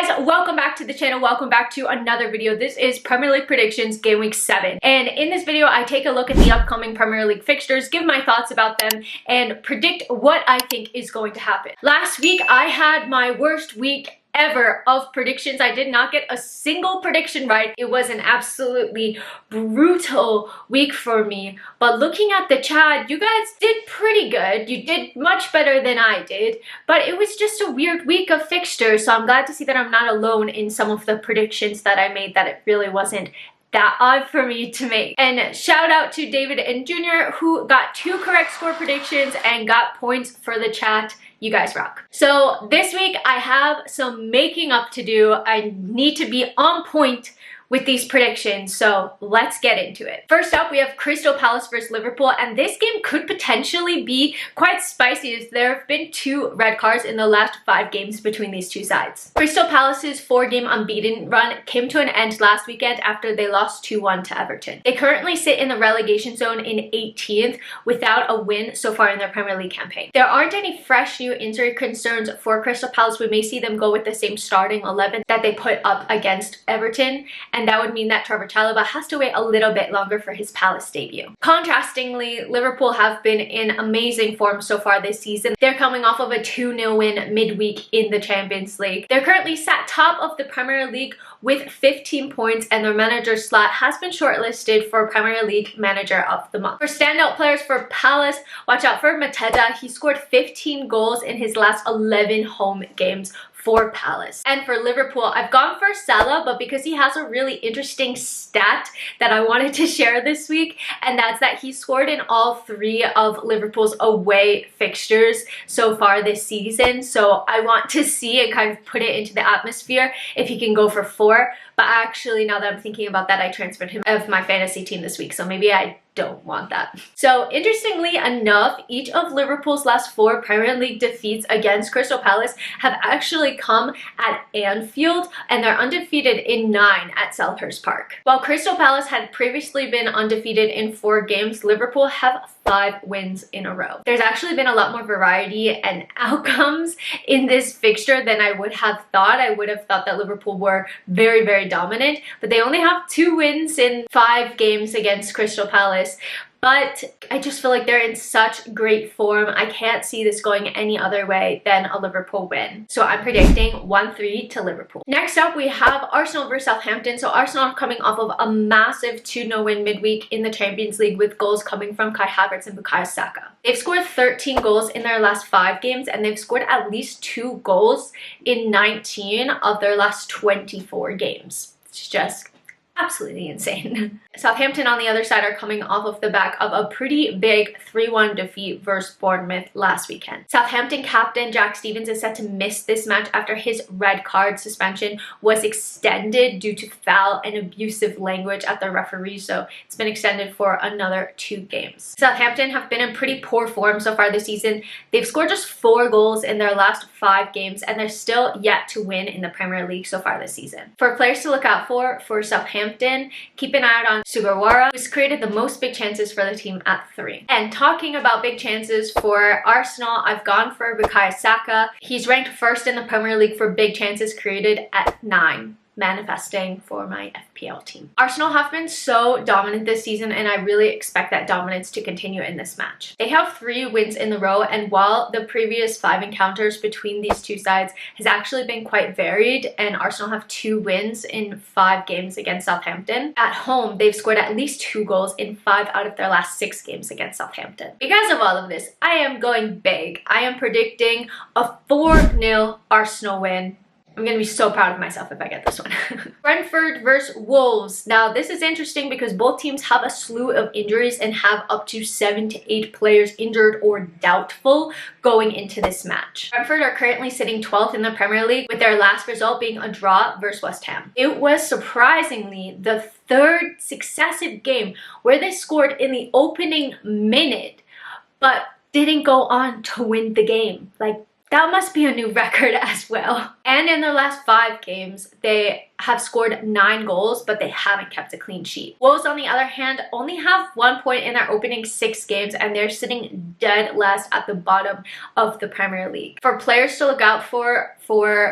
Guys, welcome back to the channel. Welcome back to another video. This is Premier League predictions game week 7. And in this video, I take a look at the upcoming Premier League fixtures, give my thoughts about them, and predict what I think is going to happen. Last week, I had my worst week ever of predictions. I did not get a single prediction right. It was an absolutely brutal week for me. But looking at the chat, you guys did pretty good. You did much better than I did. But it was just a weird week of fixtures. So I'm glad to see that I'm not alone in some of the predictions that I made, that it really wasn't that odd for me to make. And shout out to David and Junior, who got 2 correct score predictions and got points for the chat. You guys rock. So this week I have some making up to do. I need to be on point with these predictions, so let's get into it. First up, we have Crystal Palace versus Liverpool, and this game could potentially be quite spicy as there have been 2 red cards in the last 5 games between these two sides. Crystal Palace's 4-game unbeaten run came to an end last weekend after they lost 2-1 to Everton. They currently sit in the relegation zone in 18th without a win so far in their Premier League campaign. There aren't any fresh new injury concerns for Crystal Palace. We may see them go with the same starting 11 that they put up against Everton, and that would mean that Trevor Chalobah has to wait a little bit longer for his Palace debut. Contrastingly, Liverpool have been in amazing form so far this season. They're coming off of a 2-0 win midweek in the Champions League. They're currently sat top of the Premier League with 15 points, and their manager slot has been shortlisted for Premier League Manager of the Month. For standout players for Palace, watch out for Mateta. He scored 15 goals in his last 11 home games for Palace. And for Liverpool, I've gone for Salah, but because he has a really interesting stat that I wanted to share this week, and that's that he scored in all 3 of Liverpool's away fixtures so far this season. So I want to see and kind of put it into the atmosphere if he can go for 4. But actually, now that I'm thinking about that, I transferred him of my fantasy team this week, so maybe I don't want that. So interestingly enough, each of Liverpool's last 4 Premier League defeats against Crystal Palace have actually come at Anfield, and they're undefeated in 9 at Selhurst Park. While Crystal Palace had previously been undefeated in 4 games, Liverpool have 5 wins in a row. There's actually been a lot more variety and outcomes in this fixture than I would have thought. I would have thought that Liverpool were very, very dominant, but they only have 2 wins in 5 games against Crystal Palace. But I just feel like they're in such great form. I can't see this going any other way than a Liverpool win. So I'm predicting 1-3 to Liverpool. Next up, we have Arsenal versus Southampton. So Arsenal are coming off of a massive 2-0 win midweek in the Champions League with goals coming from Kai Havertz and Bukayo Saka. They've scored 13 goals in their last 5 games, and they've scored at least 2 goals in 19 of their last 24 games. It's just absolutely insane. Southampton on the other side are coming off of the back of a pretty big 3-1 defeat versus Bournemouth last weekend. Southampton captain Jack Stevens is set to miss this match after his red card suspension was extended due to foul and abusive language at the referee, so it's been extended for another 2 games. Southampton have been in pretty poor form so far this season. They've scored just 4 goals in their last 5 games, and they're still yet to win in the Premier League so far this season. For players to look out for Southampton, keep an eye out on Sugawara, who's created the most big chances for the team at 3. And talking about big chances for Arsenal, I've gone for Bukayo Saka. He's ranked 1st in the Premier League for big chances created at 9. Manifesting for my FPL team. Arsenal have been so dominant this season, and I really expect that dominance to continue in this match. They have 3 wins in a row, and while the previous 5 encounters between these two sides has actually been quite varied, and Arsenal have 2 wins in 5 games against Southampton, at home they've scored at least 2 goals in 5 out of their last 6 games against Southampton. Because of all of this, I am going big. I am predicting a 4-0 Arsenal win. I'm going to be so proud of myself if I get this one. Brentford versus Wolves. Now, this is interesting because both teams have a slew of injuries and have up to 7 to 8 players injured or doubtful going into this match. Brentford are currently sitting 12th in the Premier League, with their last result being a draw versus West Ham. It was surprisingly the 3rd successive game where they scored in the opening minute, but didn't go on to win the game. Like, that must be a new record as well. And in their last 5 games, they have scored 9 goals, but they haven't kept a clean sheet. Wolves, on the other hand, only have 1 point in their opening 6 games, and they're sitting dead last at the bottom of the Premier League. For players to look out for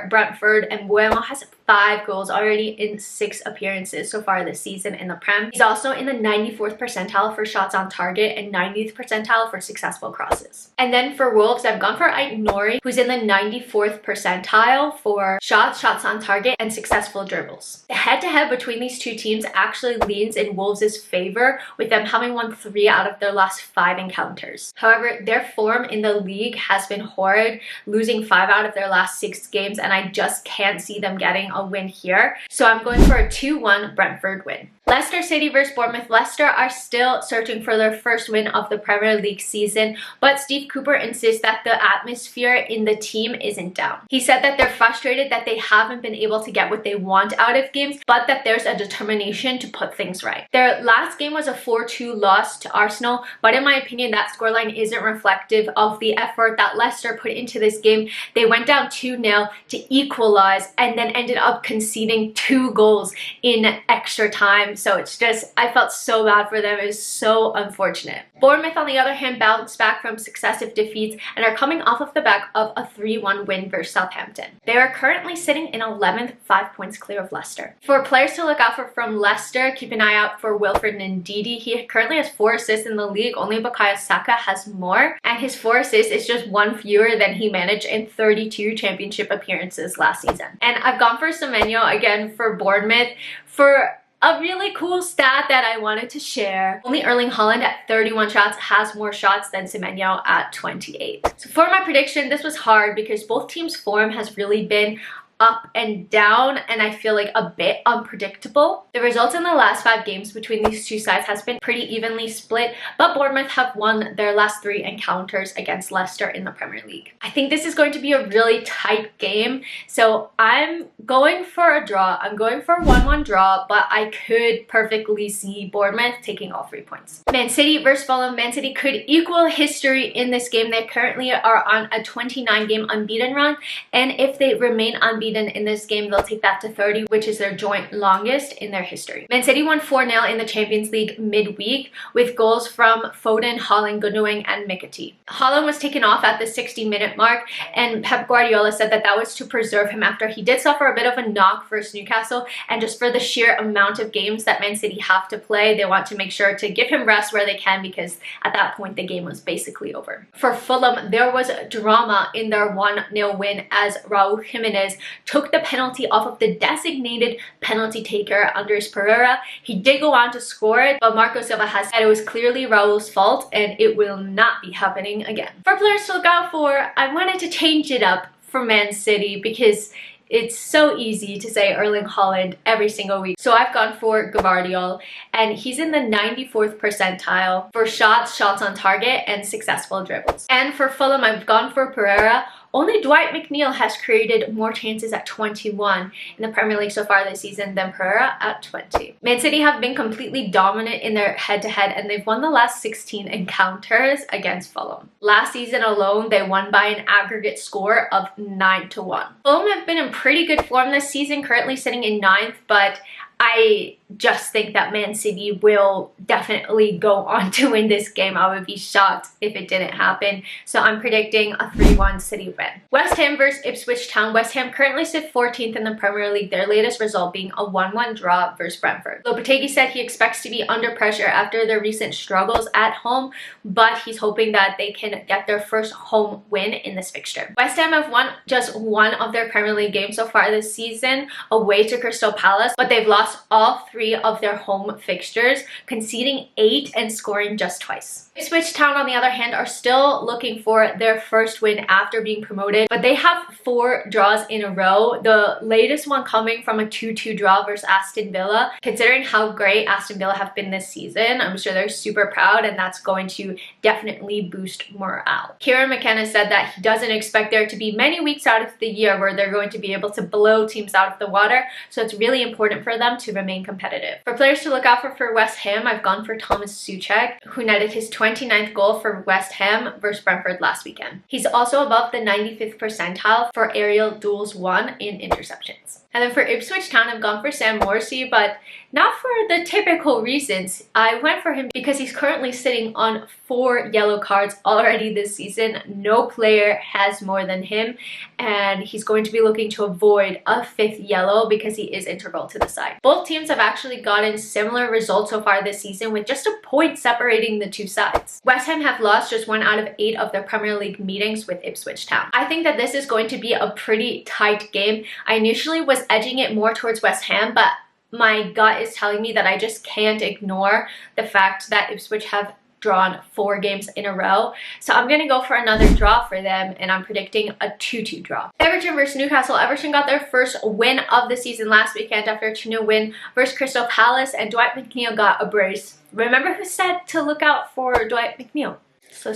Brentford, and Mbeumo has 5 goals already in 6 appearances so far this season in the Prem. He's also in the 94th percentile for shots on target and 90th percentile for successful crosses. And then for Wolves, I've gone for Ait-Nouri, who's in the 94th percentile for shots on target, and successful dribbles. The head-to-head between these two teams actually leans in Wolves' favor, with them having won 3 out of their last 5 encounters. However, their form in the league has been horrid, losing 5 out of their last 6 games, and I just can't see them getting a win here. So I'm going for a 2-1 Brentford win. Leicester City versus Bournemouth. Leicester are still searching for their first win of the Premier League season, but Steve Cooper insists that the atmosphere in the team isn't down. He said that they're frustrated that they haven't been able to get what they want out of games, but that there's a determination to put things right. Their last game was a 4-2 loss to Arsenal, but in my opinion, that scoreline isn't reflective of the effort that Leicester put into this game. They went down 2-0 to equalize and then ended up conceding 2 goals in extra time. So it's just, I felt so bad for them. It was so unfortunate. Bournemouth, on the other hand, bounced back from successive defeats and are coming off of the back of a 3-1 win versus Southampton. They are currently sitting in 11th, 5 points clear of Leicester. For players to look out for from Leicester, keep an eye out for Wilfred Ndidi. He currently has 4 assists in the league. Only Bukayo Saka has more, and his 4 assists is just 1 fewer than he managed in 32 championship appearances last season. And I've gone for Semenyo again for Bournemouth for a really cool stat that I wanted to share. Only Erling Haaland at 31 shots has more shots than Semenyo at 28. So for my prediction, this was hard because both teams' form has really been up and down, and I feel like a bit unpredictable. The results in the last 5 games between these two sides has been pretty evenly split, but Bournemouth have won their last 3 encounters against Leicester in the Premier League. I think this is going to be a really tight game, so I'm going for a draw. I'm going for a 1-1 draw, but I could perfectly see Bournemouth taking all 3 points. Man City versus Fulham. Man City could equal history in this game. They currently are on a 29-game unbeaten run, and if they remain unbeaten in this game, they'll take that to 30, which is their joint longest in their history. Man City won 4-0 in the Champions League midweek with goals from Foden, Haaland, Gundogan, and Mikati. Haaland was taken off at the 60-minute mark, and Pep Guardiola said that that was to preserve him after he did suffer a bit of a knock versus Newcastle, and just for the sheer amount of games that Man City have to play, they want to make sure to give him rest where they can, because at that point the game was basically over. For Fulham, there was drama in their 1-0 win as Raul Jimenez took the penalty off of the designated penalty taker, Andres Pereira. He did go on to score it, but Marco Silva has said it was clearly Raul's fault and it will not be happening again. For players to look out for, I wanted to change it up for Man City because it's so easy to say Erling Haaland every single week. So I've gone for Gvardiol, and he's in the 94th percentile for shots on target, and successful dribbles. And for Fulham, I've gone for Pereira. Only Dwight McNeil has created more chances at 21 in the Premier League so far this season than Pereira at 20. Man City have been completely dominant in their head-to-head, and they've won the last 16 encounters against Fulham. Last season alone, they won by an aggregate score of 9-1. Fulham have been in pretty good form this season, currently sitting in 9th, but I just think that Man City will definitely go on to win this game. I would be shocked if it didn't happen. So I'm predicting a 3-1 City win. West Ham versus Ipswich Town. West Ham currently sit 14th in the Premier League, their latest result being a 1-1 draw versus Brentford. Lopetegui said he expects to be under pressure after their recent struggles at home, but he's hoping that they can get their first home win in this fixture. West Ham have won just 1 of their Premier League games so far this season, away to Crystal Palace, but they've lost all 3 of their home fixtures, conceding 8 and scoring just twice. Ipswich Town, on the other hand, are still looking for their first win after being promoted, but they have 4 draws in a row, the latest one coming from a 2-2 draw versus Aston Villa. Considering how great Aston Villa have been this season, I'm sure they're super proud, and that's going to definitely boost morale. Kieran McKenna said that he doesn't expect there to be many weeks out of the year where they're going to be able to blow teams out of the water, so it's really important for them them to remain competitive. For players to look out for West Ham, I've gone for Thomas Soucek, who netted his 29th goal for West Ham versus Brentford last weekend. He's also above the 95th percentile for aerial duels won in interceptions. And then for Ipswich Town, I've gone for Sam Morrissey, but not for the typical reasons. I went for him because he's currently sitting on 4 yellow cards already this season. No player has more than him, and he's going to be looking to avoid a 5th yellow because he is integral to the side. Both teams have actually gotten similar results so far this season, with just a point separating the two sides. West Ham have lost just 1 out of 8 of their Premier League meetings with Ipswich Town. I think that this is going to be a pretty tight game. I initially was edging it more towards West Ham, but my gut is telling me that I just can't ignore the fact that Ipswich have drawn 4 games in a row. So I'm going to go for another draw for them, and I'm predicting a 2-2 draw. Everton versus Newcastle. Everton got their first win of the season last weekend after a 2-0 win versus Crystal Palace, and Dwight McNeil got a brace. Remember who said to look out for Dwight McNeil? So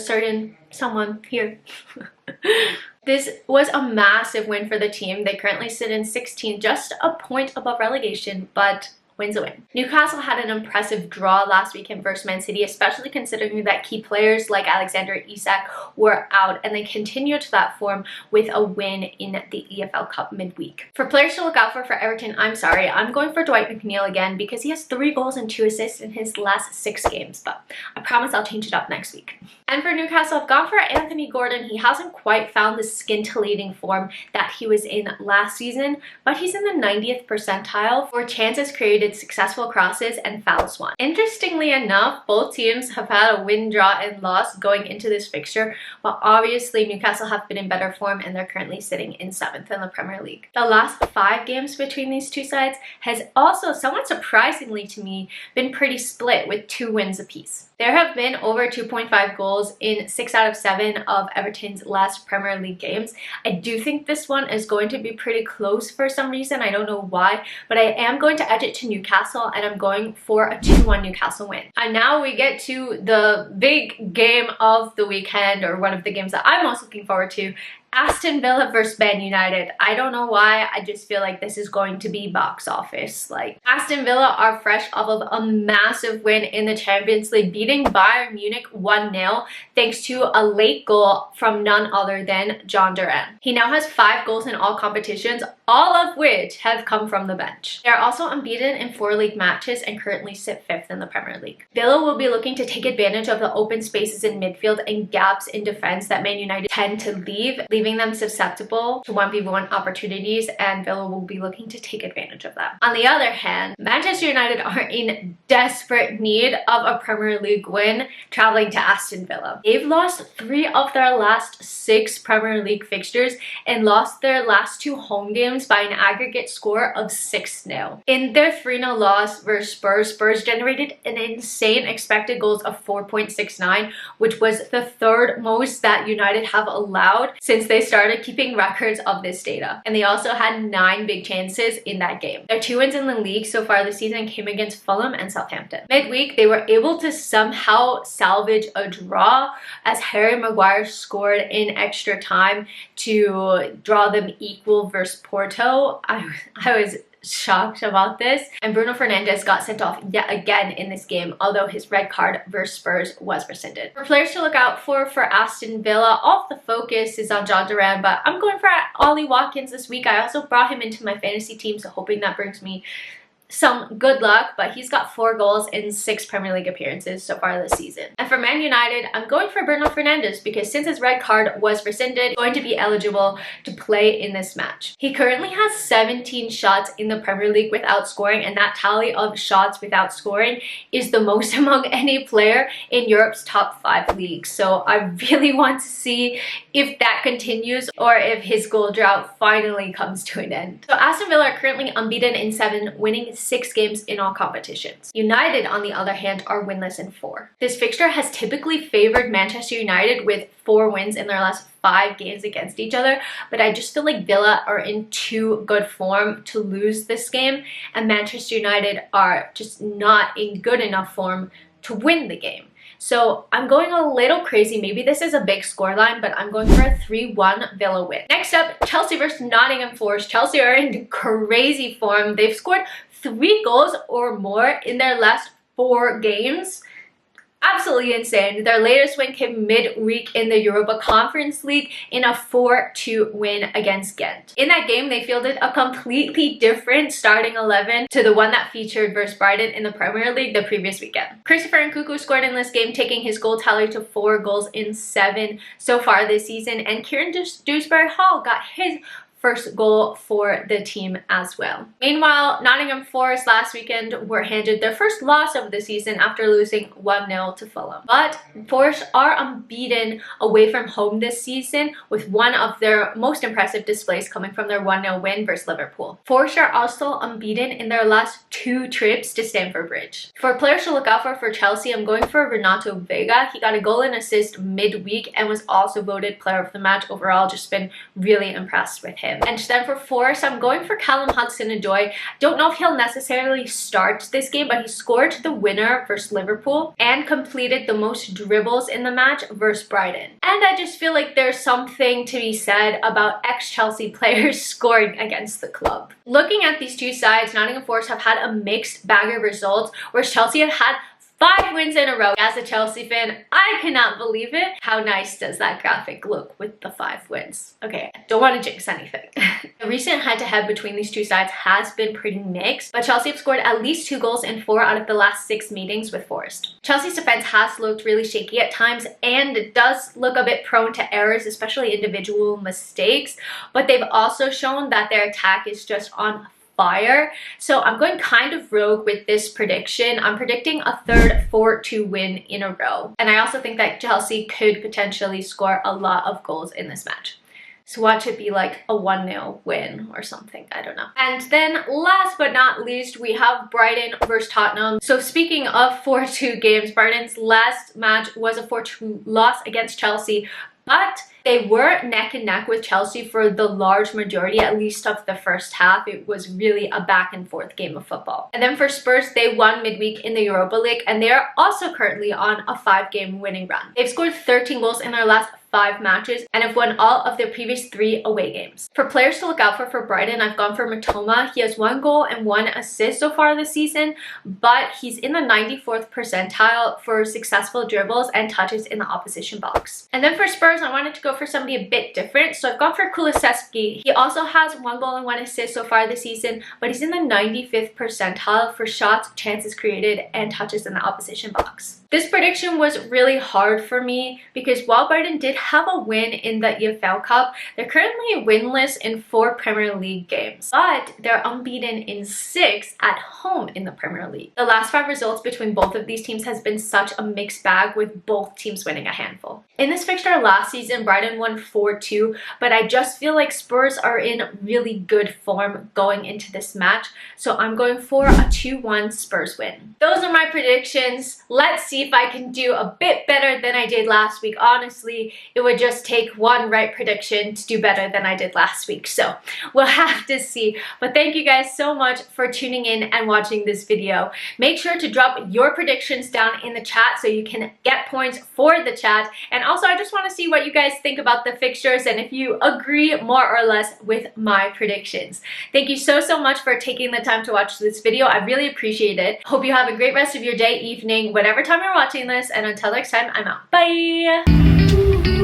someone here. This was a massive win for the team. They currently sit in 16th, just a point above relegation, but win's a win. Newcastle had an impressive draw last weekend versus Man City, especially considering that key players like Alexander Isak were out, and they continued that form with a win in the EFL Cup midweek. For players to look out for Everton, I'm going for Dwight McNeil again because he has 3 goals and 2 assists in his last 6 games, but I promise I'll change it up next week. And for Newcastle, I've gone for Anthony Gordon. He hasn't quite found the scintillating form that he was in last season, but he's in the 90th percentile for chances created, successful crosses, and fouls won. Interestingly enough, both teams have had a win, draw, and loss going into this fixture, but obviously Newcastle have been in better form and they're currently sitting in 7th in the Premier League. The last 5 games between these two sides has also, somewhat surprisingly to me, been pretty split with 2 wins apiece. There have been over 2.5 goals in 6 out of 7 of Everton's last Premier League games. I do think this one is going to be pretty close for some reason. I don't know why, but I am going to edge it to Newcastle, and I'm going for a 2-1 Newcastle win. And now we get to the big game of the weekend, or one of the games that I'm most looking forward to. Aston Villa versus Man United. I don't know why, I just feel like this is going to be box office. Like, Aston Villa are fresh off of a massive win in the Champions League, beating Bayern Munich 1-0 thanks to a late goal from none other than John Duran. He now has 5 goals in all competitions, all of which have come from the bench. They are also unbeaten in 4 league matches and currently sit 5th in the Premier League. Villa will be looking to take advantage of the open spaces in midfield and gaps in defense that Man United tend to leaving them susceptible to 1v1 opportunities, and Villa will be looking to take advantage of that. On the other hand, Manchester United are in desperate need of a Premier League win traveling to Aston Villa. They've lost 3 of their last 6 Premier League fixtures and lost their last 2 home games by an aggregate score of 6-0. In their 3-0 loss versus Spurs generated an insane expected goals of 4.69, which was the 3rd most that United have allowed since they started keeping records of this data. And they also had 9 big chances in that game. Their 2 wins in the league so far this season came against Fulham and Southampton. Midweek, they were able to somehow salvage a draw as Harry Maguire scored in extra time to draw them equal versus Porto. I was shocked about this, and Bruno Fernandes got sent off yet again in this game, although his red card versus Spurs was rescinded. For players to look out for Aston Villa, all of the focus is on John Duran, but I'm going for Ollie Watkins this week. I also brought him into my fantasy team, so hoping that brings me some good luck, but he's got 4 goals in 6 Premier League appearances so far this season. And for Man United, I'm going for Bruno Fernandes because since his red card was rescinded, he's going to be eligible to play in this match. He currently has 17 shots in the Premier League without scoring, and that tally of shots without scoring is the most among any player in Europe's top 5 leagues. So I really want to see if that continues or if his goal drought finally comes to an end. So Aston Villa are currently unbeaten in 7, winning 6 games in all competitions. United, on the other hand, are winless in 4. This fixture has typically favored Manchester United with 4 wins in their last 5 games against each other, but I just feel like Villa are in too good form to lose this game, and Manchester United are just not in good enough form to win the game. So I'm going a little crazy. Maybe this is a big scoreline, but I'm going for a 3-1 Villa win. Next up, Chelsea versus Nottingham Forest. Chelsea are in crazy form. They've scored 3 goals or more in their last 4 games. Absolutely insane. Their latest win came midweek in the Europa Conference League in a 4-2 win against Ghent. In that game, they fielded a completely different starting 11 to the one that featured versus Brighton in the Premier League the previous weekend. Christopher Nkunku scored in this game, taking his goal tally to 4 goals in 7 so far this season, and Kieran Dewsbury-Hall got his first goal for the team as well. Meanwhile, Nottingham Forest last weekend were handed their first loss of the season after losing 1-0 to Fulham. But Forest are unbeaten away from home this season, with one of their most impressive displays coming from their 1-0 win versus Liverpool. Forest are also unbeaten in their last 2 trips to Stamford Bridge. For players to look out for Chelsea, I'm going for Renato Vega. He got a goal and assist midweek and was also voted player of the match overall. Just been really impressed with him. And then for Forest, I'm going for Callum Hudson-Odoi. Don't know if he'll necessarily start this game, but he scored the winner versus Liverpool and completed the most dribbles in the match versus Brighton. And I just feel like there's something to be said about ex-Chelsea players scoring against the club. Looking at these two sides, Nottingham Forest have had a mixed bag of results, whereas Chelsea have had 5 wins in a row. As a Chelsea fan, I cannot believe it. How nice does that graphic look with the 5 wins? Okay, don't want to jinx anything. The recent head-to-head between these two sides has been pretty mixed, but Chelsea have scored at least 2 goals in 4 out of the last 6 meetings with Forest. Chelsea's defense has looked really shaky at times, and it does look a bit prone to errors, especially individual mistakes, but they've also shown that their attack is just on fire. So I'm going kind of rogue with this prediction. I'm predicting a third 4-2 win in a row. And I also think that Chelsea could potentially score a lot of goals in this match. So watch it be like a 1-0 win or something. I don't know. And then last but not least, we have Brighton versus Tottenham. So speaking of 4-2 games, Brighton's last match was a 4-2 loss against Chelsea, but they were neck and neck with Chelsea for the large majority, at least of the first half. It was really a back and forth game of football. And then for Spurs, they won midweek in the Europa League, and they are also currently on a 5-game winning run. They've scored 13 goals in their last 5 matches and have won all of their previous 3 away games. For players to look out for Brighton, I've gone for Matoma. He has 1 goal and 1 assist so far this season, but he's in the 94th percentile for successful dribbles and touches in the opposition box. And then for Spurs, I wanted to go for somebody a bit different, so I've gone for Kulusevski. He also has 1 goal and 1 assist so far this season, but he's in the 95th percentile for shots, chances created, and touches in the opposition box. This prediction was really hard for me because while Brighton did have a win in the EFL Cup, they're currently winless in 4 Premier League games, but they're unbeaten in 6 at home in the Premier League. The last 5 results between both of these teams has been such a mixed bag, with both teams winning a handful. In this fixture last season, Brighton won 4-2, but I just feel like Spurs are in really good form going into this match, so I'm going for a 2-1 Spurs win. Those are my predictions. Let's see if I can do a bit better than I did last week. Honestly, it would just take 1 right prediction to do better than I did last week, so we'll have to see. But thank you guys so much for tuning in and watching this video. Make sure to drop your predictions down in the chat so you can get points for the chat. And also, I just want to see what you guys think about the fixtures and if you agree more or less with my predictions. Thank you so much for taking the time to watch this video. I really appreciate it. Hope you have a great rest of your day, evening, whatever time you're watching this, and until next time, I'm out. Bye!